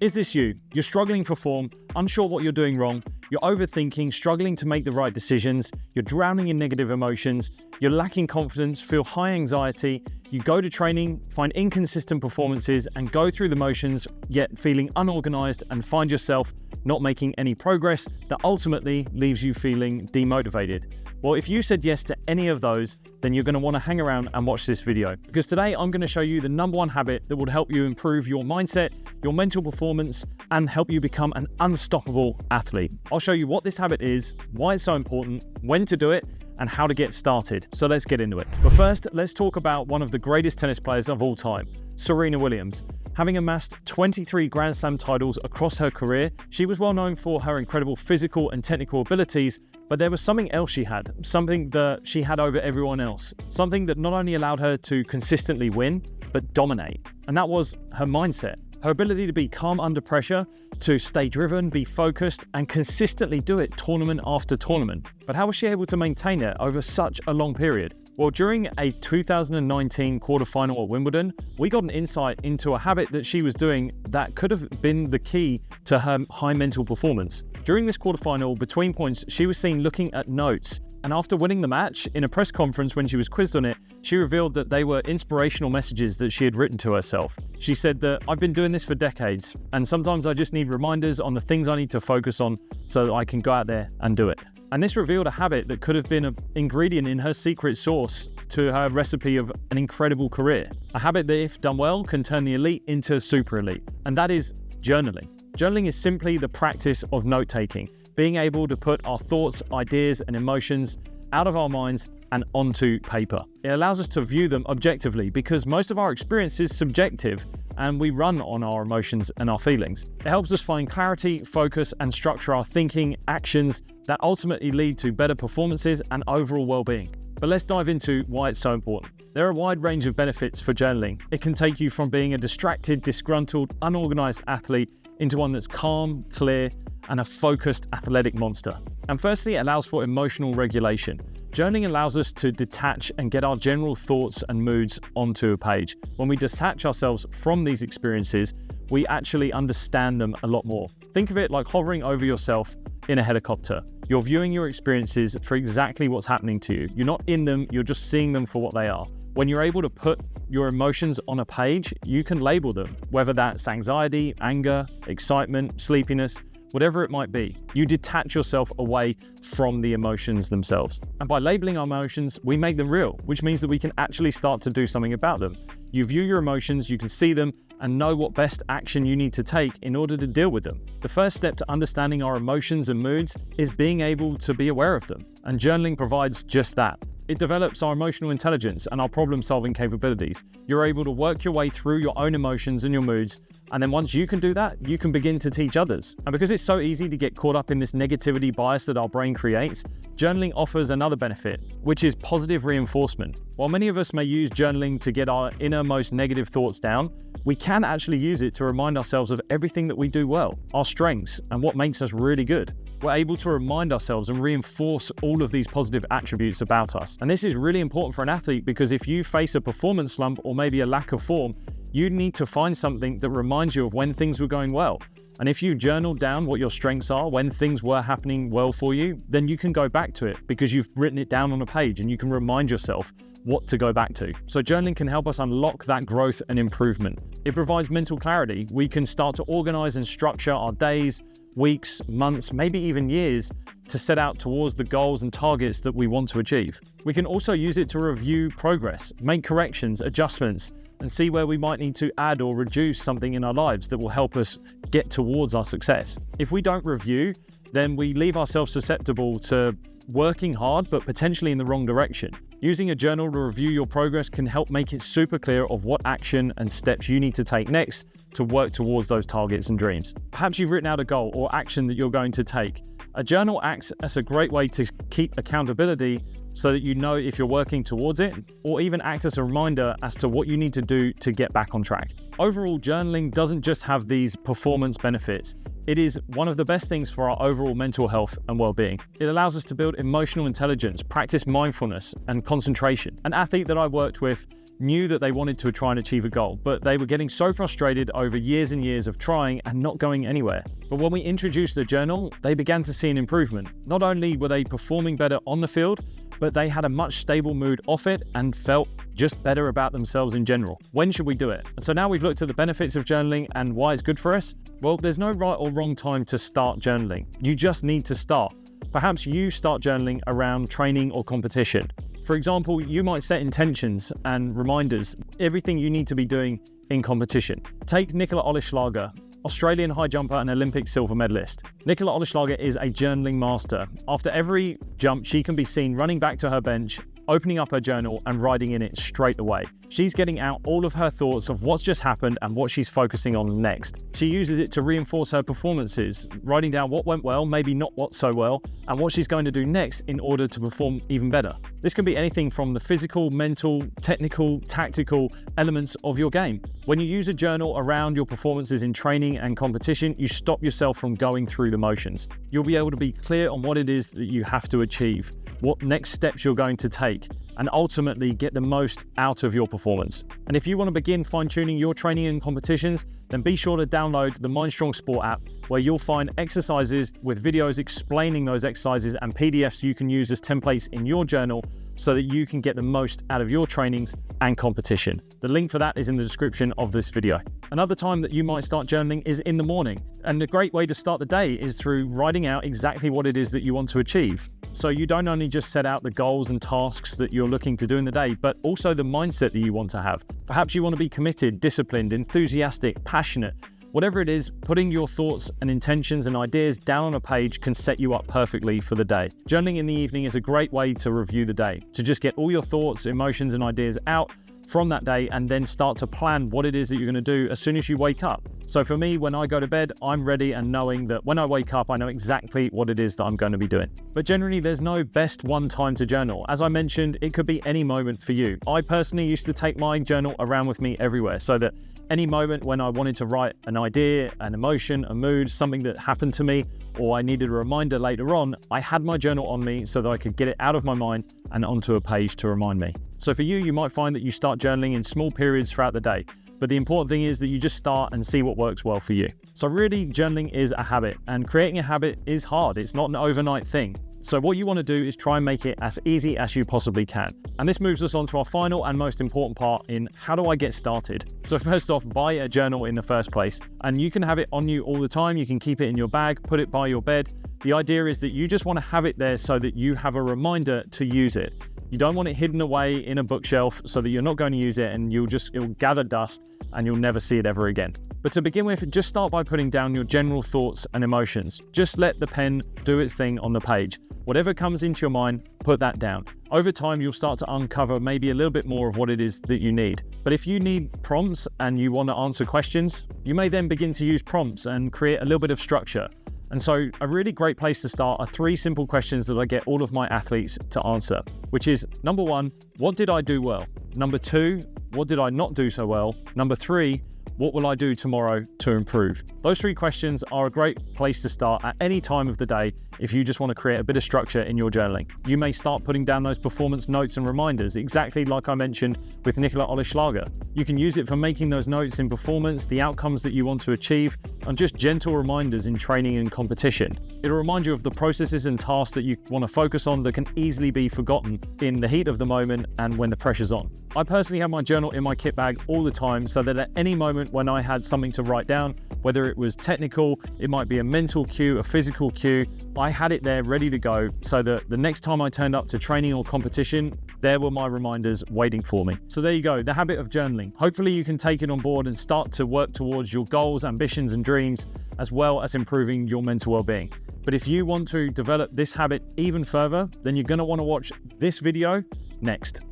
Is this you? You're struggling for form, unsure what you're doing wrong, you're overthinking, struggling to make the right decisions, you're drowning in negative emotions, you're lacking confidence, feel high anxiety, you go to training, find inconsistent performances and go through the motions, yet feeling unorganized and find yourself not making any progress that ultimately leaves you feeling demotivated. Well, if you said yes to any of those, then you're going to want to hang around and watch this video, because today I'm going to show you the number one habit that will help you improve your mindset, your mental performance, and help you become an unstoppable athlete. I'll show you what this habit is, why it's so important, when to do it, and how to get started. So let's get into it. But first, let's talk about one of the greatest tennis players of all time, Serena Williams. Having amassed 23 Grand Slam titles across her career, she was well known for her incredible physical and technical abilities, but there was something else she had, something that she had over everyone else, something that not only allowed her to consistently win, but dominate. And that was her mindset. Her ability to be calm under pressure, to stay driven, be focused, and consistently do it tournament after tournament. But how was she able to maintain it over such a long period? Well, during a 2019 quarterfinal at Wimbledon, we got an insight into a habit that she was doing that could have been the key to her high mental performance. During this quarterfinal, between points, she was seen looking at notes. And after winning the match, in a press conference when she was quizzed on it, she revealed that they were inspirational messages that she had written to herself. She said that, "I've been doing this for decades, and sometimes I just need reminders on the things I need to focus on so that I can go out there and do it." And this revealed a habit that could have been an ingredient in her secret sauce to her recipe of an incredible career. A habit that, if done well, can turn the elite into super elite. And that is journaling. Journaling is simply the practice of note-taking, being able to put our thoughts, ideas, and emotions out of our minds and onto paper. It allows us to view them objectively, because most of our experience is subjective and we run on our emotions and our feelings. It helps us find clarity, focus, and structure our thinking, actions that ultimately lead to better performances and overall well-being. But let's dive into why it's so important. There are a wide range of benefits for journaling. It can take you from being a distracted, disgruntled, unorganized athlete into one that's calm, clear, and a focused athletic monster. And firstly, it allows for emotional regulation. Journaling allows us to detach and get our general thoughts and moods onto a page. When we detach ourselves from these experiences, we actually understand them a lot more. Think of it like hovering over yourself in a helicopter. You're viewing your experiences for exactly what's happening to you. You're not in them, you're just seeing them for what they are. When you're able to put your emotions on a page, you can label them, whether that's anxiety, anger, excitement, sleepiness, whatever it might be. You detach yourself away from the emotions themselves. And by labeling our emotions, we make them real, which means that we can actually start to do something about them. You view your emotions, you can see them, and know what best action you need to take in order to deal with them. The first step to understanding our emotions and moods is being able to be aware of them. And journaling provides just that. It develops our emotional intelligence and our problem-solving capabilities. You're able to work your way through your own emotions and your moods, and then once you can do that, you can begin to teach others. And because it's so easy to get caught up in this negativity bias that our brain creates, journaling offers another benefit, which is positive reinforcement. While many of us may use journaling to get our innermost negative thoughts down, we can actually use it to remind ourselves of everything that we do well, our strengths, and what makes us really good. We're able to remind ourselves and reinforce all of these positive attributes about us. And this is really important for an athlete, because if you face a performance slump or maybe a lack of form, you need to find something that reminds you of when things were going well. And if you journal down what your strengths are when things were happening well for you, then you can go back to it because you've written it down on a page and you can remind yourself what to go back to. So journaling can help us unlock that growth and improvement. It provides mental clarity. We can start to organize and structure our days, weeks, months, maybe even years to set out towards the goals and targets that we want to achieve. We can also use it to review progress, make corrections, adjustments, and see where we might need to add or reduce something in our lives that will help us get towards our success. If we don't review, then we leave ourselves susceptible to working hard, but potentially in the wrong direction. Using a journal to review your progress can help make it super clear of what action and steps you need to take next to work towards those targets and dreams. Perhaps you've written out a goal or action that you're going to take. A journal acts as a great way to keep accountability so that you know if you're working towards it, or even act as a reminder as to what you need to do to get back on track. Overall, journaling doesn't just have these performance benefits. It is one of the best things for our overall mental health and well-being. It allows us to build emotional intelligence, practice mindfulness and concentration. An athlete that I worked with knew that they wanted to try and achieve a goal, but they were getting so frustrated over years and years of trying and not going anywhere. But when we introduced the journal, they began to see an improvement. Not only were they performing better on the field, but they had a much stable mood off it and felt just better about themselves in general. When should we do it? So now we've looked at the benefits of journaling and why it's good for us. Well, there's no right or wrong time to start journaling. You just need to start. Perhaps you start journaling around training or competition. For example, you might set intentions and reminders, everything you need to be doing in competition. Take Nicola Olleschlager, Australian high jumper and Olympic silver medalist. Nicola Olleschlager is a journaling master. After every jump, she can be seen running back to her bench, opening up her journal and writing in it straight away. She's getting out all of her thoughts of what's just happened and what she's focusing on next. She uses it to reinforce her performances, writing down what went well, maybe not what so well, and what she's going to do next in order to perform even better. This can be anything from the physical, mental, technical, tactical elements of your game. When you use a journal around your performances in training and competition, you stop yourself from going through the motions. You'll be able to be clear on what it is that you have to achieve, what next steps you're going to take, and ultimately get the most out of your performance. And if you want to begin fine-tuning your training and competitions, then be sure to download the Mindstrong Sport app, where you'll find exercises with videos explaining those exercises and PDFs you can use as templates in your journal so that you can get the most out of your trainings and competition. The link for that is in the description of this video. Another time that you might start journaling is in the morning. And a great way to start the day is through writing out exactly what it is that you want to achieve. So you don't only just set out the goals and tasks that you're looking to do in the day, but also the mindset that you want to have. Perhaps you want to be committed, disciplined, enthusiastic, passionate. Whatever it is, putting your thoughts and intentions and ideas down on a page can set you up perfectly for the day. Journaling in the evening is a great way to review the day, to just get all your thoughts, emotions, and ideas out from that day and then start to plan what it is that you're going to do as soon as you wake up. So for me, when I go to bed, I'm ready and knowing that when I wake up, I know exactly what it is that I'm going to be doing. But generally, there's no best one time to journal. As I mentioned, it could be any moment for you. I personally used to take my journal around with me everywhere so that any moment when I wanted to write an idea, an emotion, a mood, something that happened to me, or I needed a reminder later on, I had my journal on me so that I could get it out of my mind and onto a page to remind me. So for you, you might find that you start journaling in small periods throughout the day. But the important thing is that you just start and see what works well for you. So really, journaling is a habit, and creating a habit is hard. It's not an overnight thing. So what you want to do is try and make it as easy as you possibly can. And this moves us on to our final and most important part in how do I get started? So first off, buy a journal in the first place. And you can have it on you all the time. You can keep it in your bag, put it by your bed. The idea is that you just want to have it there so that you have a reminder to use it. You don't want it hidden away in a bookshelf so that you're not going to use it and it'll gather dust and you'll never see it ever again. But to begin with, just start by putting down your general thoughts and emotions. Just let the pen do its thing on the page. Whatever comes into your mind, put that down. Over time, you'll start to uncover maybe a little bit more of what it is that you need. But if you need prompts and you want to answer questions, you may then begin to use prompts and create a little bit of structure. And so a really great place to start are 3 simple questions that I get all of my athletes to answer, which is number 1, what did I do well? Number 2, what did I not do so well? Number 3, what will I do tomorrow to improve? Those 3 questions are a great place to start at any time of the day if you just want to create a bit of structure in your journaling. You may start putting down those performance notes and reminders, exactly like I mentioned with Nicola Olleschlager. You can use it for making those notes in performance, the outcomes that you want to achieve, and just gentle reminders in training and competition. It'll remind you of the processes and tasks that you want to focus on that can easily be forgotten in the heat of the moment and when the pressure's on. I personally have my journal in my kit bag all the time so that at any moment when I had something to write down, whether it was technical, it might be a mental cue, a physical cue, I had it there ready to go so that the next time I turned up to training or competition, there were my reminders waiting for me. So there you go, the habit of journaling. Hopefully you can take it on board and start to work towards your goals, ambitions, and dreams, as well as improving your mental well-being. But if you want to develop this habit even further, then you're going to want to watch this video next.